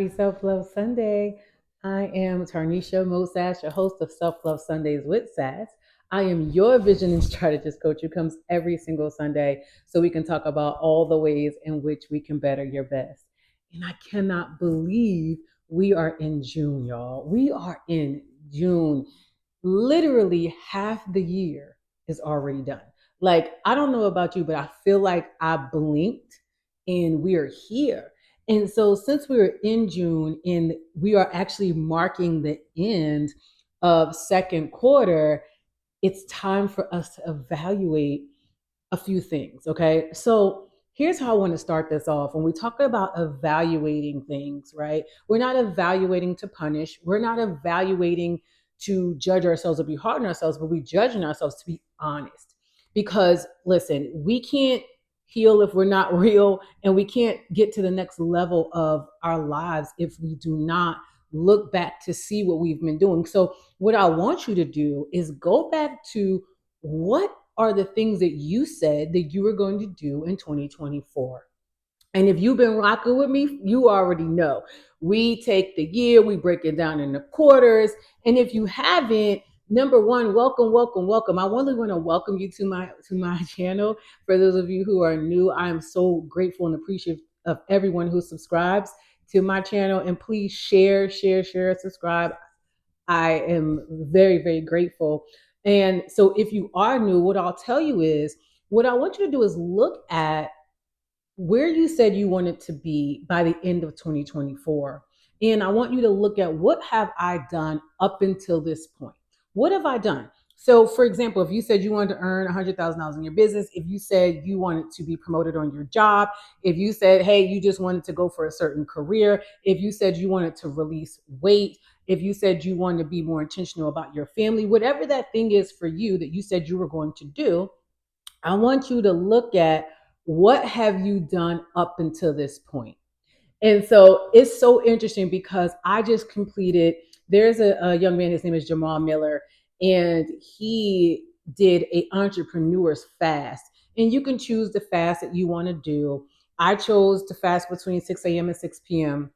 Happy Self Love Sunday. I am Tarnisha Moe Sass, your host of Self Love Sundays with Sass. I am your vision and strategist coach who comes every single Sunday so we can talk about all the ways in which we can better your best. And I cannot believe we are in June, y'all. We are in June. Literally half the year is already done. Like, I don't know about you, but I feel like I blinked and we are here. And so, since we are in June and we are actually marking the end of second quarter, it's time for us to evaluate a few things. Okay. So, here's how I want to start this off. When we talk about evaluating things, right? We're not evaluating to punish, we're not evaluating to judge ourselves or be hard on ourselves, but we're judging ourselves to be honest. Because listen, we can't heal if we're not real, and we can't get to the next level of our lives if we do not look back to see what we've been doing. So, what I want you to do is go back to what are the things that you said that you were going to do in 2024. And if you've been rocking with me, you already know. We take the year, we break it down into quarters. And if you haven't, number one, welcome, welcome, welcome. I really want to welcome you to my channel. For those of you who are new, I am so grateful and appreciative of everyone who subscribes to my channel. And please share, share, share, subscribe. I am very, very grateful. And so if you are new, what I'll tell you is what I want you to do is look at where you said you wanted to be by the end of 2024. And I want you to look at what have I done up until this point? What have I done? So, for example, if you said you wanted to earn $100,000 in your business, if you said you wanted to be promoted on your job, if you said, hey, you just wanted to go for a certain career, if you said you wanted to release weight, if you said you wanted to be more intentional about your family, whatever that thing is for you that you said you were going to do, I want you to look at what have you done up until this point. And so it's so interesting because I just completed, there's a young man, his name is Jamal Miller, and he did a entrepreneur's fast. And you can choose the fast that you want to do. I chose to fast between 6 a.m. and 6 p.m.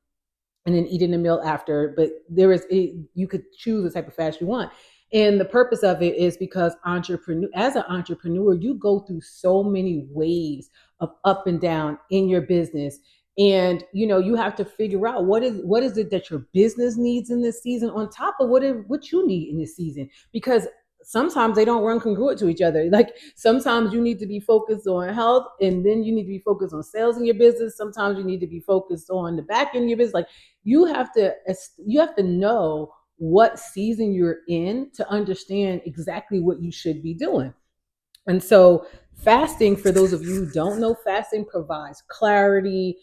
and then eating a meal after. But you could choose the type of fast you want. And the purpose of it is because as an entrepreneur, you go through so many waves of up and down in your business. And you have to figure out what is it that your business needs in this season on top of what you need in this season. Because sometimes they don't run congruent to each other. Like sometimes you need to be focused on health and then you need to be focused on sales in your business. Sometimes you need to be focused on the back end of your business. Like you have to know what season you're in to understand exactly what you should be doing. And so, fasting, for those of you who don't know, fasting provides clarity.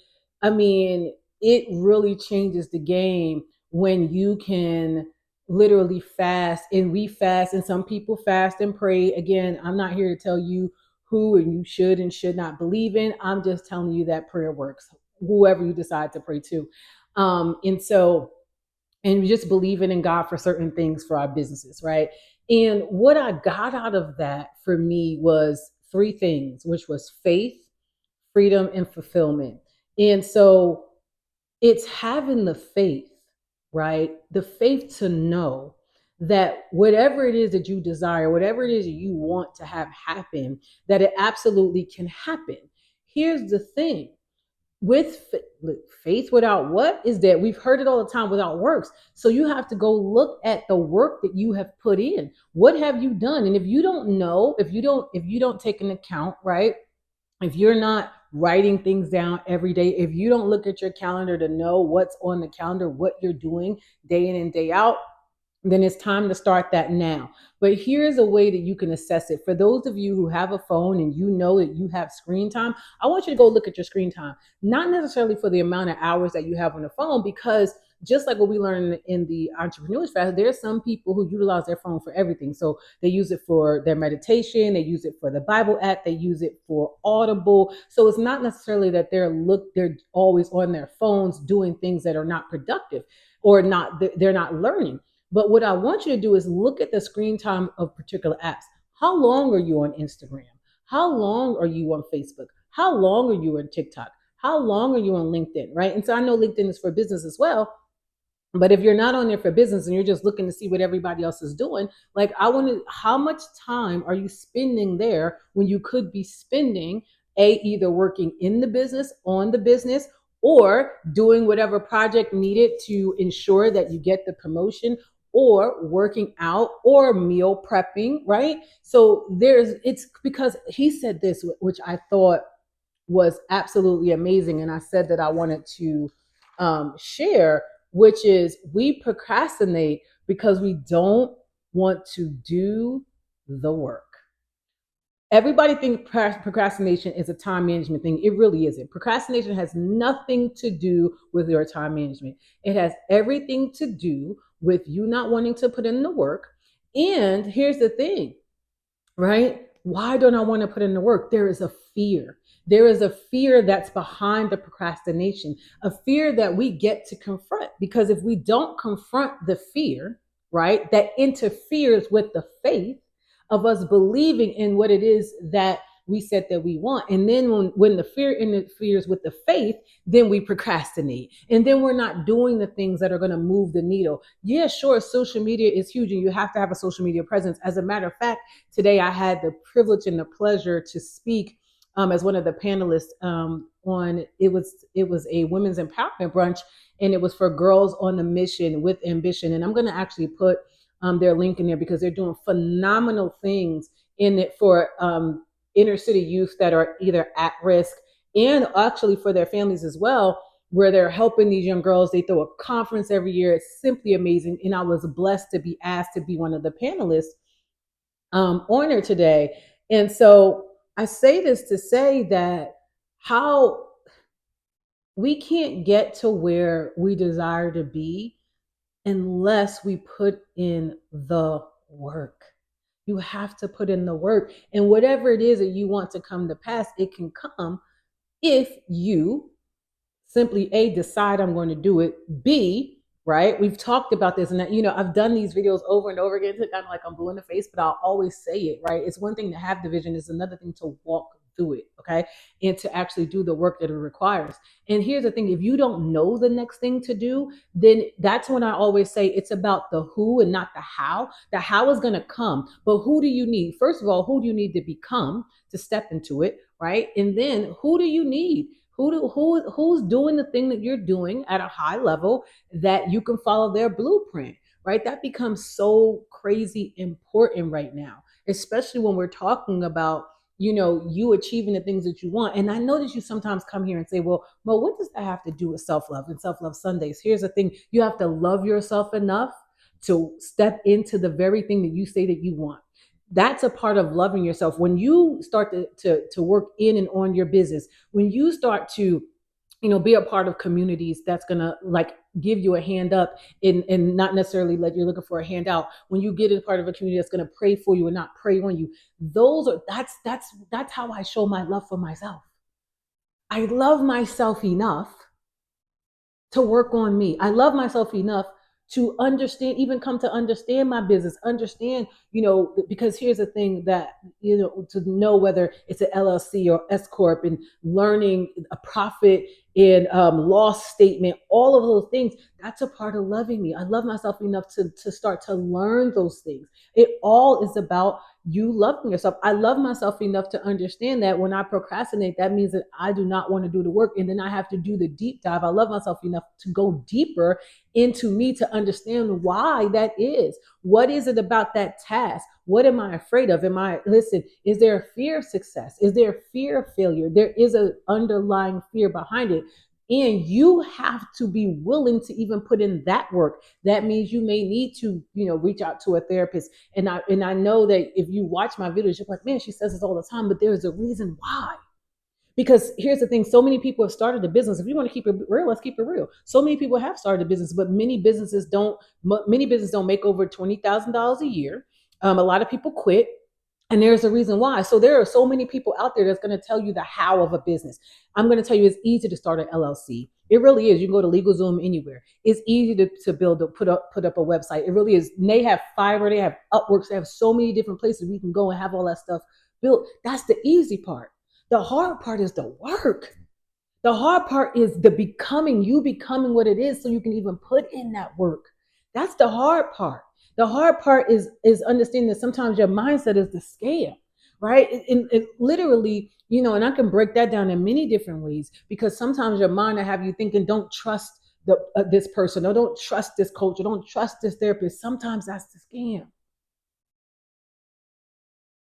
I mean, it really changes the game when you can literally fast, and we fast, and some people fast and pray. Again, I'm not here to tell you who and you should and should not believe in. I'm just telling you that prayer works, whoever you decide to pray to. And just believing in God for certain things for our businesses, right? And what I got out of that for me was three things, which was faith, freedom, and fulfillment. And so it's having the faith, right? The faith to know that whatever it is that you desire, whatever it is that you want to have happen, that it absolutely can happen. Here's the thing, with faith without what is that, we've heard it all the time, without works. So you have to go look at the work that you have put in. What have you done? And if you don't know, if you don't take an account, right, if you're not writing things down every day, if you don't look at your calendar to know what's on the calendar, what you're doing day in and day out, then it's time to start that now. But here's a way that you can assess it. For those of you who have a phone and you know that you have screen time, I want you to go look at your screen time, not necessarily for the amount of hours that you have on the phone, because just like what we learned in the entrepreneurs fast, there are some people who utilize their phone for everything. So they use it for their meditation, they use it for the Bible app, they use it for Audible. So it's not necessarily that they're always on their phones doing things that are not productive or they're not learning. But what I want you to do is look at the screen time of particular apps. How long are you on Instagram? How long are you on Facebook? How long are you on TikTok? How long are you on LinkedIn, right? And so I know LinkedIn is for business as well, but if you're not on there for business and you're just looking to see what everybody else is doing, like I want to, how much time are you spending there when you could be spending either working in the business, on the business, or doing whatever project needed to ensure that you get the promotion, or working out, or meal prepping, right? So it's because he said this, which I thought was absolutely amazing. And I said that I wanted to share, which is we procrastinate because we don't want to do the work. Everybody thinks procrastination is a time management thing. It really isn't. Procrastination has nothing to do with your time management. It has everything to do with you not wanting to put in the work. And here's the thing, right? Why don't I want to put in the work? There is a fear. There is a fear that's behind the procrastination, a fear that we get to confront. Because if we don't confront the fear, right, that interferes with the faith of us believing in what it is that we said that we want. And then when the fear interferes with the faith, then we procrastinate. And then we're not doing the things that are going to move the needle. Yeah, sure, social media is huge and you have to have a social media presence. As a matter of fact, today I had the privilege and the pleasure to speak as one of the panelists on it was a women's empowerment brunch, and it was for girls on a mission with ambition. And I'm going to actually put their link in there because they're doing phenomenal things in it for inner city youth that are either at risk, and actually for their families as well, where they're helping these young girls. They throw a conference every year. It's simply amazing. And I was blessed to be asked to be one of the panelists on there today. And so I say this to say that how we can't get to where we desire to be unless we put in the work. You have to put in the work. And whatever it is that you want to come to pass, it can come if you simply A, decide I'm going to do it. B, right? We've talked about this, and that, I've done these videos over and over again, kind of like I'm blue in the face, but I'll always say it, right? It's one thing to have the vision, it's another thing to walk through it, okay? And to actually do the work that it requires. And here's the thing, if you don't know the next thing to do, then that's when I always say it's about the who and not the how. The how is going to come, but who do you need? First of all, who do you need to become to step into it, right? And then who do you need? Who's doing the thing that you're doing at a high level that you can follow their blueprint, right? That becomes so crazy important right now, especially when we're talking about you achieving the things that you want. And I know that you sometimes come here and say, well, what does that have to do with self-love and self-love Sundays? Here's the thing, you have to love yourself enough to step into the very thing that you say that you want. That's a part of loving yourself. When you start to work in and on your business, when you start to be a part of communities that's gonna like give you a hand up and not necessarily let you're looking for a handout. When you get a part of a community that's gonna pray for you and not pray on you, that's how I show my love for myself. I love myself enough to work on me. I love myself enough to understand, even come to understand my business, understand, because here's the thing that, to know whether it's an LLC or S Corp, and learning a profit and loss statement, all of those things, that's a part of loving me. I love myself enough to start to learn those things. It all is about you loving yourself. I love myself enough to understand that when I procrastinate, that means that I do not want to do the work. And then I have to do the deep dive. I love myself enough to go deeper into me to understand why that is. What is it about that task? What am I afraid of? Is there a fear of success? Is there a fear of failure? There is an underlying fear behind it. And you have to be willing to even put in that work. That means you may need to, reach out to a therapist. And I know that if you watch my videos, you're like, man, she says this all the time, but there's a reason why. Because here's the thing, so many people have started a business. If you want to keep it real, let's keep it real. So many people have started a business, but many businesses don't make over $20,000 a year. A lot of people quit. And there's a reason why. So there are so many people out there that's going to tell you the how of a business. I'm going to tell you it's easy to start an LLC. It really is. You can go to LegalZoom anywhere. It's easy to put up a website. It really is. And they have Fiverr, they have Upworks, they have so many different places we can go and have all that stuff built. That's the easy part. The hard part is the work. The hard part is the becoming, you becoming what it is so you can even put in that work. That's the hard part. The hard part is understanding that sometimes your mindset is the scam, right? It literally, and I can break that down in many different ways because sometimes your mind will have you thinking, don't trust this person, or don't trust this coach, or don't trust this therapist. Sometimes that's the scam.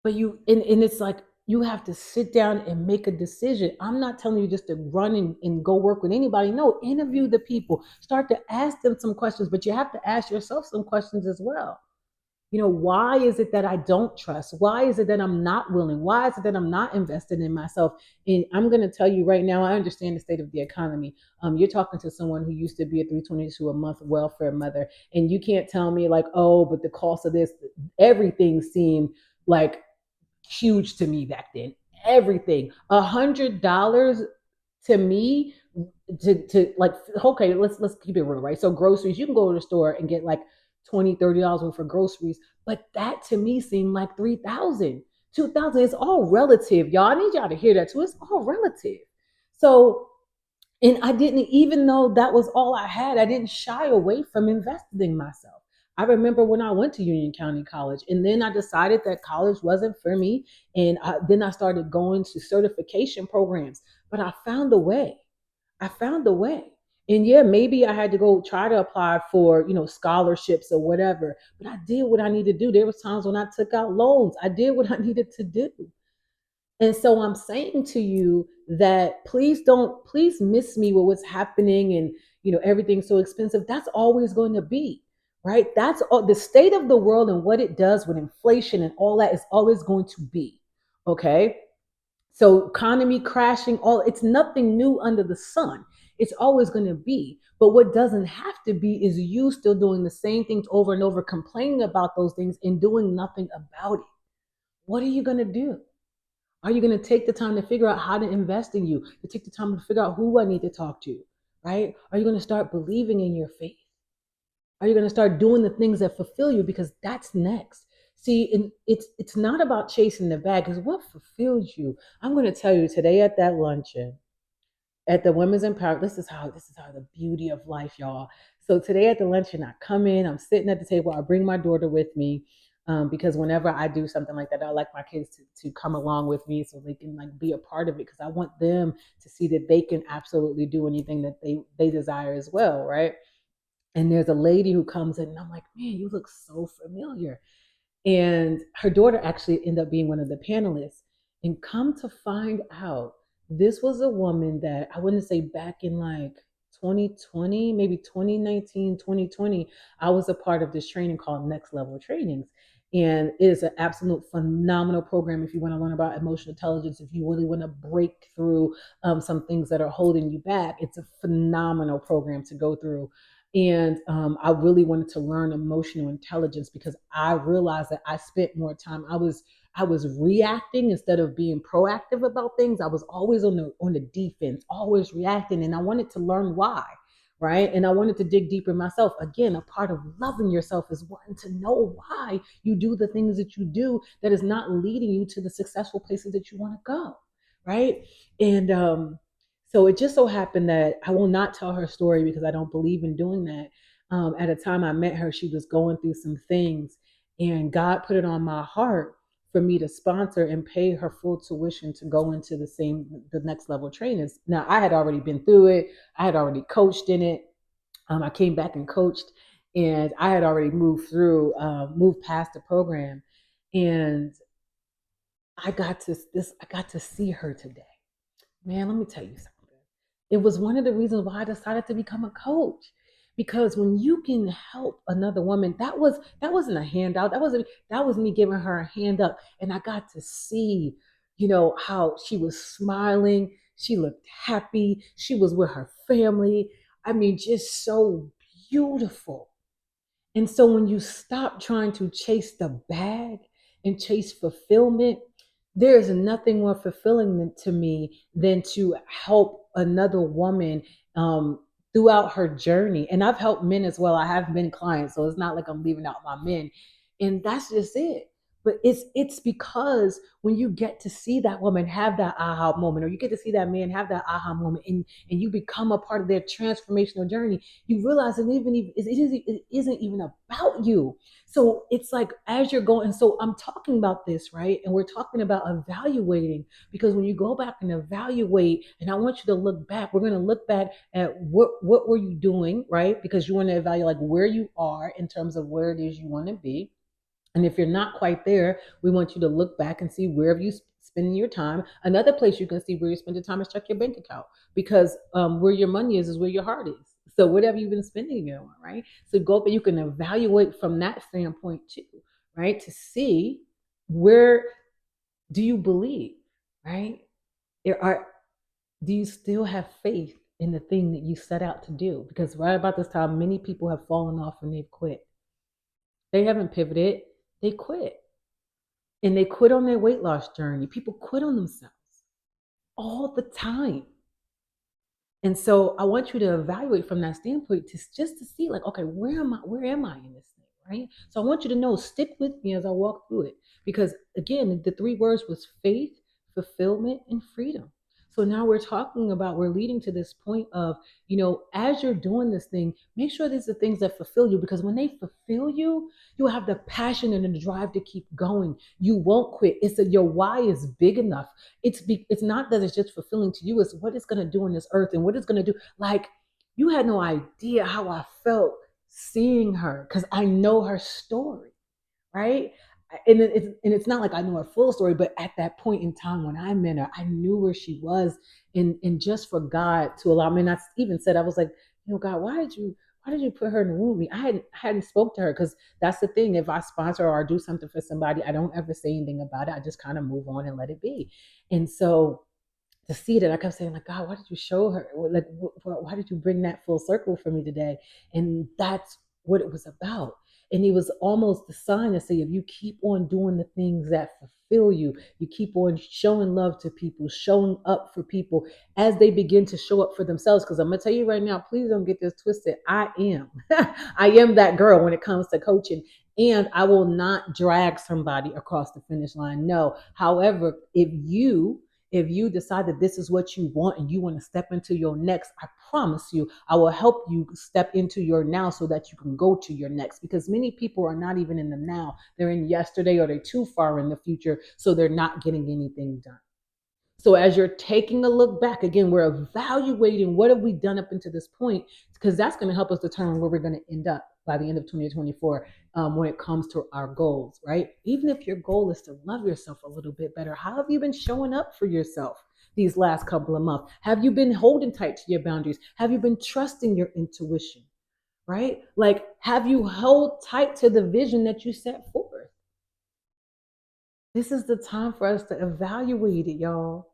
But and it's like you have to sit down and make a decision. I'm not telling you just to run and go work with anybody. No, interview the people. Start to ask them some questions, but you have to ask yourself some questions as well. Why is it that I don't trust? Why is it that I'm not willing? Why is it that I'm not invested in myself? And I'm going to tell you right now, I understand the state of the economy. You're talking to someone who used to be a 322 a month welfare mother, and you can't tell me like, oh, but the cost of this, everything seemed like huge to me back then. Everything. $100 to me, to like, okay, let's keep it real, right? So groceries, you can go to the store and get like $20, $30 worth of groceries, but that to me seemed like 3,000, 2,000. It's all relative, y'all. I need y'all to hear that too. It's all relative. So, and I didn't, even though that was all I had, I didn't shy away from investing in myself. I remember when I went to Union County College, and then I decided that college wasn't for me. And then I started going to certification programs, but I found a way. I found a way. And yeah, maybe I had to go try to apply for, scholarships or whatever, but I did what I needed to do. There was times when I took out loans. I did what I needed to do. And so I'm saying to you that please miss me with what's happening, and everything's so expensive. That's always going to be, right? That's all, the state of the world and what it does with inflation and all that is always going to be. Okay. So economy crashing, all, it's nothing new under the sun. It's always going to be. But what doesn't have to be is you still doing the same things over and over, complaining about those things and doing nothing about it. What are you going to do? Are you going to take the time to figure out how to invest in you? To take the time to figure out who I need to talk to, right? Are you going to start believing in your faith? Are you going to start doing the things that fulfill you? Because that's next. See, and it's not about chasing the bag. Because what fulfills you? I'm going to tell you today at that luncheon, at the Women's Empowerment. This is how the beauty of life, y'all. So today at the luncheon, I come in, I'm sitting at the table, I bring my daughter with me. Because whenever I do something like that, I like my kids to come along with me so they can like be a part of it, because I want them to see that they can absolutely do anything that they desire as well, right? And there's a lady who comes in, and I'm like, man, you look so familiar. And her daughter actually ended up being one of the panelists. And come to find out, this was a woman that I wouldn't say back in like 2020, maybe 2019, 2020, I was a part of this training called Next Level Trainings. And it is an absolute phenomenal program if you want to learn about emotional intelligence, if you really want to break through some things that are holding you back. It's a phenomenal program to go through. And I really wanted to learn emotional intelligence because I realized that I spent more time. I was reacting instead of being proactive about things. I was always on the defense, always reacting, and I wanted to learn why, right? And I wanted to dig deeper myself. Again, a part of loving yourself is wanting to know why you do the things that you do that is not leading you to the successful places that you want to go, right? And so it just so happened that I will not tell her story because I don't believe in doing that. At a time I met her, she was going through some things, and God put it on my heart for me to sponsor and pay her full tuition to go into the next level trainings. Now I had already been through it. I had already coached in it. I came back and coached, and I had already moved past the program, and I got to see her today. Man, let me tell you something. It was one of the reasons why I decided to become a coach. Because when you can help another woman, that wasn't a handout. That was me giving her a hand up. And I got to see, how she was smiling. She looked happy. She was with her family. I mean, just so beautiful. And so when you stop trying to chase the bag and chase fulfillment, there is nothing more fulfilling to me than to help another woman throughout her journey. And I've helped men as well. I have men clients, so it's not like I'm leaving out my men. And that's just it. But it's because when you get to see that woman have that aha moment, or you get to see that man have that aha moment, and you become a part of their transformational journey, you realize it isn't even about you. So it's like as you're going, so I'm talking about this, right? And we're talking about evaluating, because when you go back and evaluate, and I want you to look back, we're going to look back at what were you doing, right? Because you want to evaluate like where you are in terms of where it is you want to be. And if you're not quite there, we want you to look back and see where have you spending your time. Another place you can see where you spend your time is check your bank account, because where your money is where your heart is. So whatever you've been spending it on, right? So go up and you can evaluate from that standpoint too, right? To see where do you believe, right? Are do you still have faith in the thing that you set out to do? Because right about this time, many people have fallen off and they've quit. They haven't pivoted, they quit. And they quit on their weight loss journey. People quit on themselves all the time. And so I want you to evaluate from that standpoint to just to see like, okay, where am I in this thing, right? So I want you to know, stick with me as I walk through it. Because again, the three words was faith, fulfillment, and freedom. So now we're leading to this point of, as you're doing this thing, make sure these are things that fulfill you, because when they fulfill you, you'll have the passion and the drive to keep going. You won't quit. It's that your why is big enough. It's not that it's just fulfilling to you, it's what it's going to do on this earth and what it's going to do. Like, you had no idea how I felt seeing her, because I know her story, right? And it's not like I know her full story, but at that point in time when I met her, I knew where she was. And just for God to allow me, and I even said, I was like, God, why did you put her in the room with me? I hadn't spoke to her, because that's the thing. If I sponsor or do something for somebody, I don't ever say anything about it. I just kind of move on and let it be. And so to see that, I kept saying, like, God, why did you show her? Like, why did you bring that full circle for me today? And that's what it was about. And it was almost the sign to say, if you keep on doing the things that fulfill you, you keep on showing love to people, showing up for people as they begin to show up for themselves. Because I'm gonna tell you right now, please don't get this twisted. I am that girl when it comes to coaching. And I will not drag somebody across the finish line. No. However, if you decide that this is what you want and you want to step into your next, I promise you, I will help you step into your now so that you can go to your next. Because many people are not even in the now. They're in yesterday, or they're too far in the future. So they're not getting anything done. So as you're taking a look back, again, we're evaluating what have we done up until this point, because that's going to help us determine where we're going to end up by the end of 2024 when it comes to our goals, right? Even if your goal is to love yourself a little bit better, how have you been showing up for yourself these last couple of months? Have you been holding tight to your boundaries? Have you been trusting your intuition, right? Like, have you held tight to the vision that you set forth? This is the time for us to evaluate it, y'all.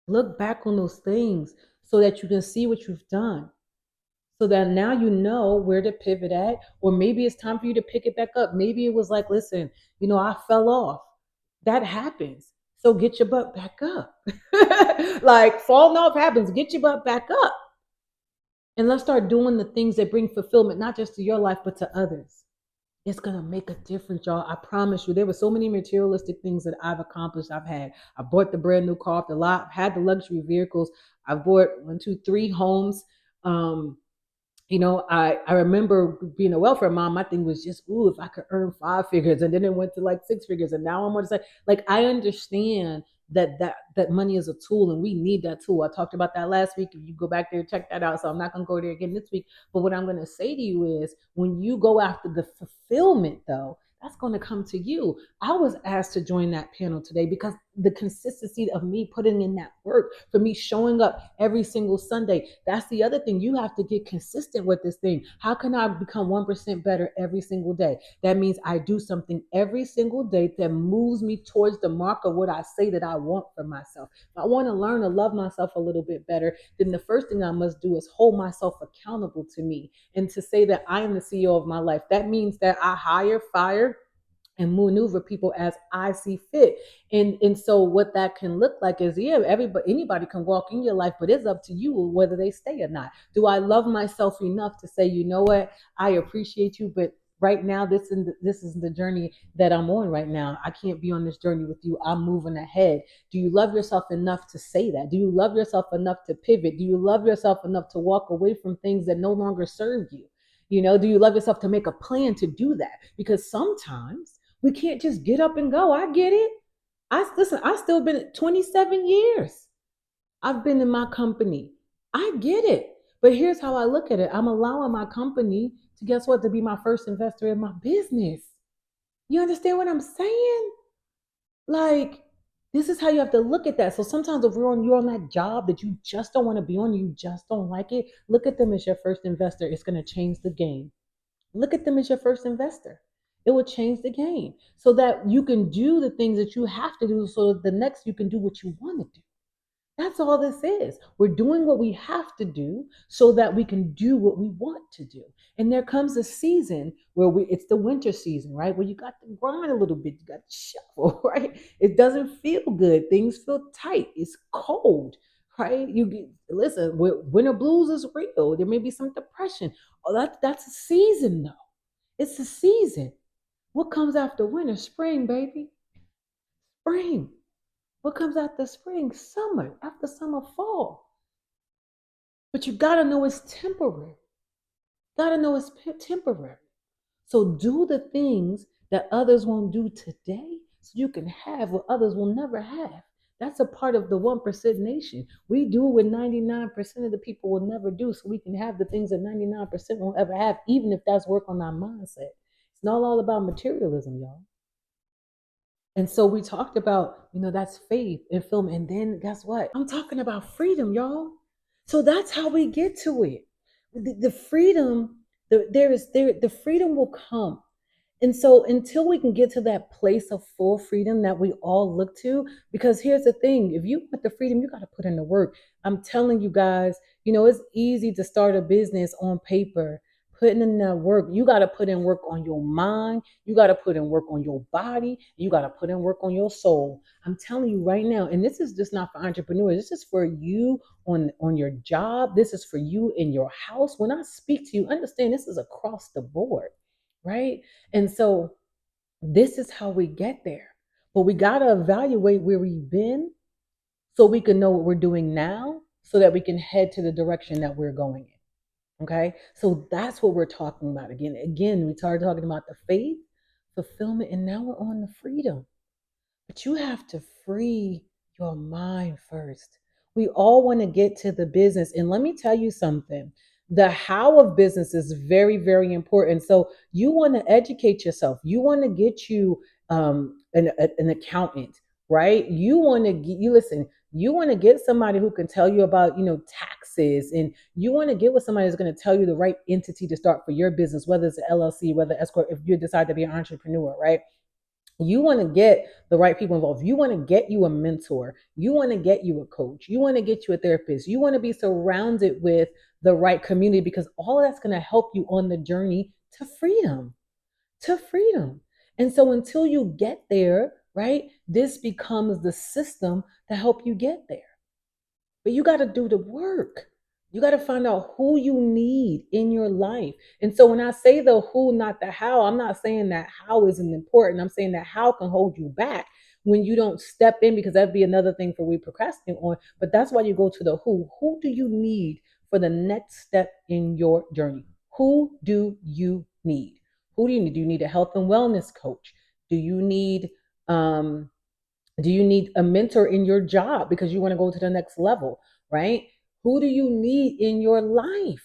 Look back on those things so that you can see what you've done. So that now you know where to pivot at, or maybe it's time for you to pick it back up. Maybe it was like, listen, I fell off. That happens. So get your butt back up. Like, falling off happens. Get your butt back up. And let's start doing the things that bring fulfillment, not just to your life, but to others. It's gonna make a difference, y'all. I promise you. There were so many materialistic things that I've accomplished. I bought the brand new car off the lot. I've had the luxury vehicles. I've bought one, two, three homes. Um, I remember being a welfare mom. My thing was just, ooh, if I could earn five figures, and then it went to like six figures, and now I'm going to say, like, I understand that money is a tool, and we need that tool. I talked about that last week. If you go back there, check that out. So I'm not going to go there again this week. But what I'm going to say to you is, when you go after the fulfillment, though, that's going to come to you. I was asked to join that panel today because the consistency of me putting in that work, for me showing up every single Sunday. That's the other thing. You have to get consistent with this thing. How can I become 1% better every single day? That means I do something every single day that moves me towards the mark of what I say that I want for myself. If I want to learn to love myself a little bit better, then the first thing I must do is hold myself accountable to me, and to say that I am the CEO of my life. That means that I hire, fire, and maneuver people as I see fit. And so what that can look like is, yeah, anybody can walk in your life, but it's up to you whether they stay or not. Do I love myself enough to say, you know what, I appreciate you, but Right now, this is the journey that I'm on right now. I can't be on this journey with you. I'm moving ahead. Do you love yourself enough to say that? Do you love yourself enough to pivot? Do you love yourself enough to walk away from things that no longer serve you? Do you love yourself to make a plan to do that? Because sometimes we can't just get up and go. I get it. I still been at 27 years. I've been in my company. I get it. But here's how I look at it. I'm allowing my company to, guess what, to be my first investor in my business. You understand what I'm saying? Like, this is how you have to look at that. So sometimes if you're on that job that you just don't want to be on, you just don't like it, look at them as your first investor. It's going to change the game. Look at them as your first investor. It will change the game so that you can do the things that you have to do so that the next you can do what you want to do. That's all this is. We're doing what we have to do so that we can do what we want to do. And there comes a season where it's the winter season, right? Where you got to grind a little bit, you got to shuffle, right? It doesn't feel good. Things feel tight. It's cold, right? Listen, winter blues is real. There may be some depression. Oh, that's a season though. It's a season. What comes after winter? Spring, baby. Spring. What comes after spring? Summer. After summer, fall. But you gotta know it's temporary. Gotta know it's temporary. So do the things that others won't do today so you can have what others will never have. That's a part of the 1% nation. We do what 99% of the people will never do so we can have the things that 99% won't ever have, even if that's work on our mindset. It's not all about materialism, y'all. And so we talked about, that's faith and film. And then guess what? I'm talking about freedom, y'all. So that's how we get to it. The freedom, the freedom will come. And so until we can get to that place of full freedom that we all look to, because here's the thing, if you want the freedom, you got to put in the work. I'm telling you guys, it's easy to start a business on paper, putting in that work. You got to put in work on your mind. You got to put in work on your body. You got to put in work on your soul. I'm telling you right now, and this is just not for entrepreneurs. This is for you on your job. This is for you in your house. When I speak to you, understand this is across the board, right? And so this is how we get there. But we got to evaluate where we've been so we can know what we're doing now so that we can head to the direction that we're going in. Okay. So that's what we're talking about. Again, we started talking about the faith, fulfillment, and now we're on the freedom. But you have to free your mind first. We all want to get to the business. And let me tell you something, the how of business is very, very important. So you want to educate yourself. You want to get you an accountant, right? You want to get somebody who can tell you about, taxes, and you want to get with somebody who's going to tell you the right entity to start for your business, whether it's an LLC, whether S corp, if you decide to be an entrepreneur, right? You want to get the right people involved. You want to get you a mentor. You want to get you a coach. You want to get you a therapist. You want to be surrounded with the right community because all of that's going to help you on the journey to freedom, to freedom. And so until you get there, right, this becomes the system to help you get there. But you got to do the work. You got to find out who you need in your life. And so when I say the who, not the how, I'm not saying that how isn't important. I'm saying that how can hold you back when you don't step in, because that'd be another thing for we procrastinate on. But that's why you go to the who. Who do you need for the next step in your journey? Who do you need? Who do you need? Do you need a health and wellness coach? Do you need um, do you need a mentor in your job because you want to go to the next level, right? Who do you need in your life?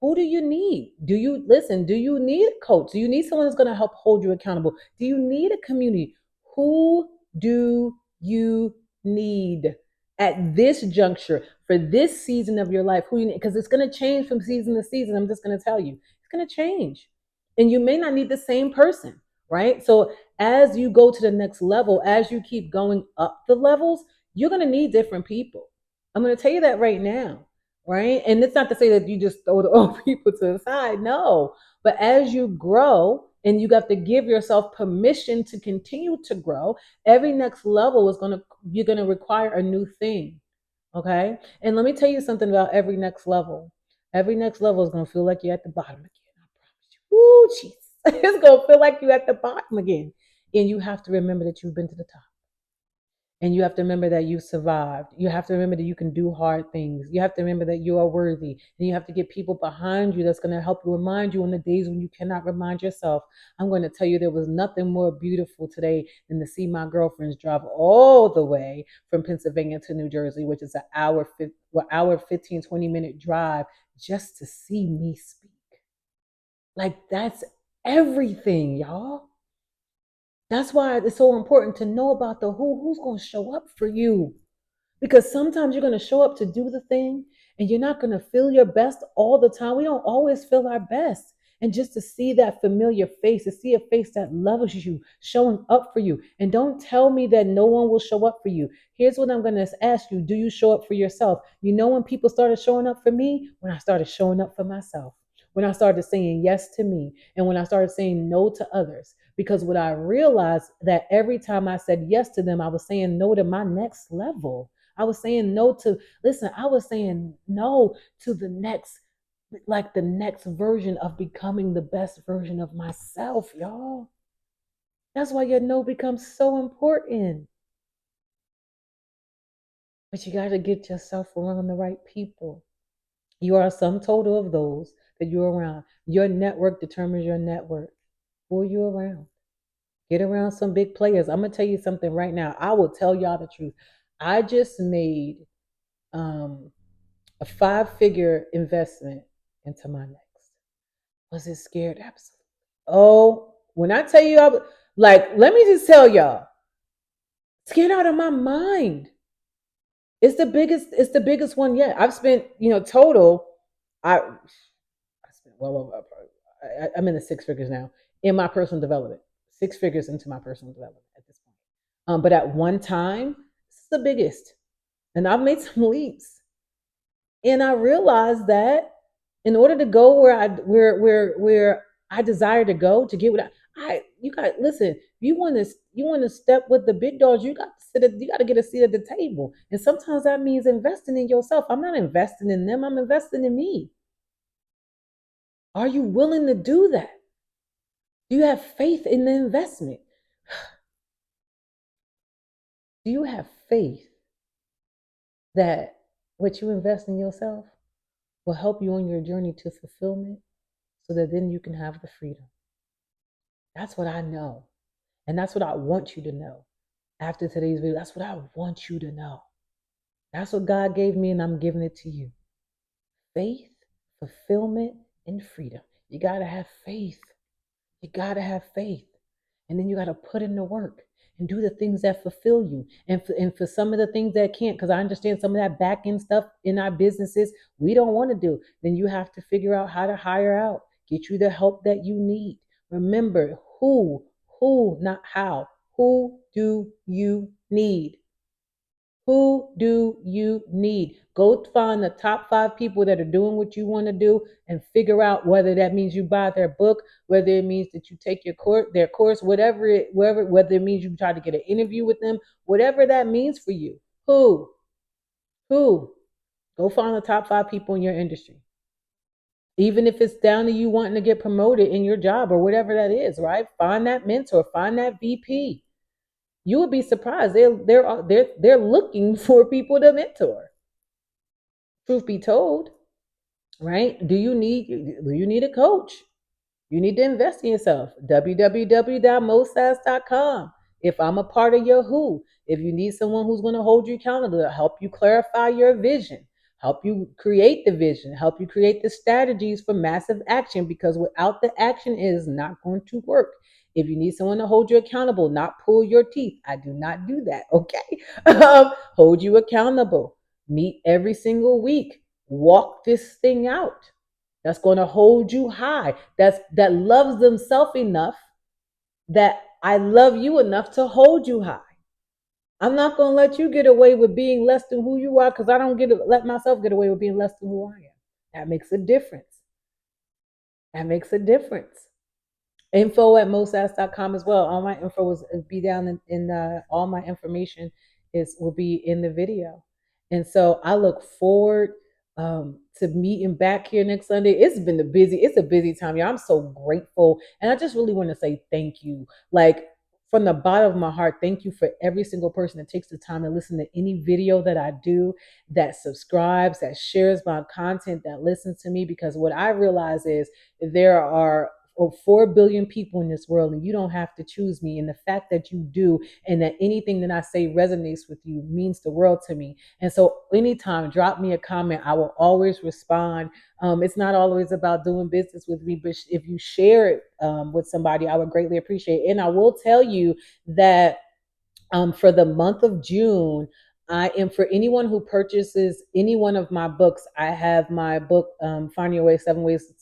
Who do you need? Do you listen? Do you need a coach? Do you need someone that's going to help hold you accountable? Do you need a community? Who do you need at this juncture for this season of your life? Who you need? Because it's going to change from season to season. I'm just going to tell you, it's going to change. And you may not need the same person, right? So as you go to the next level, as you keep going up the levels, you're going to need different people. I'm going to tell you that right now, right? And it's not to say that you just throw the old people to the side, no. But as you grow, and you got to give yourself permission to continue to grow, every next level is going to, you're going to require a new thing, okay? And let me tell you something about every next level. Every next level is going to feel like you're at the bottom again. I promise you. Ooh, jeez. It's gonna feel like you at the bottom again. And you have to remember that you've been to the top. And you have to remember that you survived. You have to remember that you can do hard things. You have to remember that you are worthy. And you have to get people behind you that's going to help you remind you on the days when you cannot remind yourself. I'm going to tell you there was nothing more beautiful today than to see my girlfriends drive all the way from Pennsylvania to New Jersey, which is an hour 15, 20-minute drive just to see me speak. Like that's everything, y'all. That's why it's so important to know about the who's going to show up for you. Because sometimes you're going to show up to do the thing and you're not going to feel your best all the time. We don't always feel our best. And just to see that familiar face, to see a face that loves you, showing up for you. And don't tell me that no one will show up for you. Here's what I'm going to ask you. Do you show up for yourself? You know when people started showing up for me? When I started showing up for myself. When I started saying yes to me and when I started saying no to others. Because what I realized that every time I said yes to them, I was saying no to my next level. I was saying no to, listen, I was saying no to the next, like the next version of becoming the best version of myself, y'all. That's why your no becomes so important. But you got to get yourself around the right people. You are a sum total of those that you're around. Your network determines your network. Who are you around? Get around some big players. I'm going to tell you something right now. I will tell y'all the truth. I just made um, a 5-figure investment into my next. Was it scared? Absolutely. Oh, when I tell you, like, let me just tell y'all, scared out of my mind. It's the biggest. It's the biggest one yet. I've spent, total. I spent well over. I'm in the 6 figures now in my personal development. 6 figures into my personal development at this point. But at one time, this is the biggest, and I've made some leaps. And I realized that in order to go where I desire to go to get what I you got listen, you want to step with the big dogs, you got to get a seat at the table. And sometimes that means investing in yourself. I'm not investing in them, I'm investing in me. Are you willing to do that? Do you have faith in the investment? Do you have faith that what you invest in yourself will help you on your journey to fulfillment so that then you can have the freedom? That's what I know. And that's what I want you to know after today's video. That's what I want you to know. That's what God gave me, and I'm giving it to you. Faith, fulfillment, and freedom. You got to have faith. You got to have faith. And then you got to put in the work and do the things that fulfill you. And for some of the things that can't, because I understand some of that back end stuff in our businesses we don't want to do, then you have to figure out how to hire out, get you the help that you need. Remember, not how. Who do you need? Who do you need? Go find the top 5 people that are doing what you want to do and figure out whether that means you buy their book, whether it means that you take their course, whether it means you try to get an interview with them, whatever that means for you. Who? Who? Go find the top 5 people in your industry. Even if it's down to you wanting to get promoted in your job or whatever that is, right? Find that mentor, find that VP. You would be surprised. They're looking for people to mentor. Truth be told, right? Do you need a coach? You need to invest in yourself. www.mosass.com. If I'm a part of your who, if you need someone who's going to hold you accountable to help you clarify your vision, help you create the vision, help you create the strategies for massive action, because without the action, it is not going to work. If you need someone to hold you accountable, not pull your teeth, I do not do that, okay? Hold you accountable. Meet every single week. Walk this thing out. That's going to hold you high. That loves themselves enough that I love you enough to hold you high. I'm not going to let you get away with being less than who you are, because I don't let myself get away with being less than who I am. That makes a difference. That makes a difference. Info at mosass.com as well. All my info will be down in all my information will be in the video. And so I look forward to meeting back here next Sunday. It's a busy time. Yeah, I'm so grateful. And I just really want to say thank you. Like from the bottom of my heart, thank you for every single person that takes the time to listen to any video that I do, that subscribes, that shares my content, that listens to me. Because what I realize is there are over 4 billion people in this world, and you don't have to choose me. And the fact that you do, and that anything that I say resonates with you means the world to me. And so, anytime, drop me a comment. I will always respond. It's not always about doing business with me, but if you share it with somebody, I would greatly appreciate it. And I will tell you that for the month of June, I am for anyone who purchases any one of my books. I have my book, Find Your Way, 7 Ways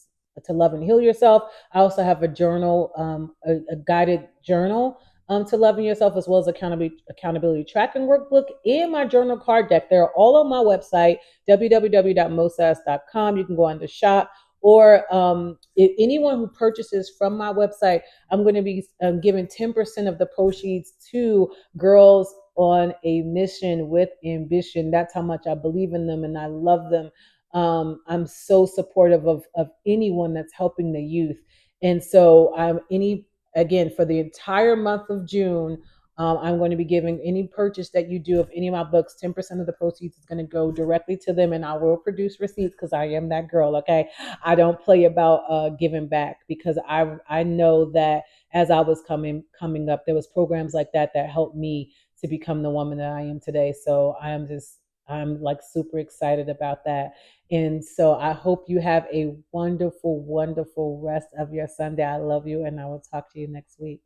to Love and Heal Yourself. I also have a journal, a guided journal to loving yourself, as well as accountability tracking workbook and my journal card deck. They're all on my website, www.mosass.com. You can go on the shop. Or if anyone who purchases from my website, I'm going to be giving 10% of the proceeds to Girls on a Mission with Ambition. That's how much I believe in them and I love them. I'm so supportive of anyone that's helping the youth. And so I'm any again for the entire month of June. I'm going to be giving any purchase that you do of any of my books, 10% of the proceeds is going to go directly to them, and I will produce receipts because I am that girl. Okay, I don't play about giving back because I know that as I was coming up, there was programs like that that helped me to become the woman that I am today. So I'm like super excited about that. And so I hope you have a wonderful, wonderful rest of your Sunday. I love you, and I will talk to you next week.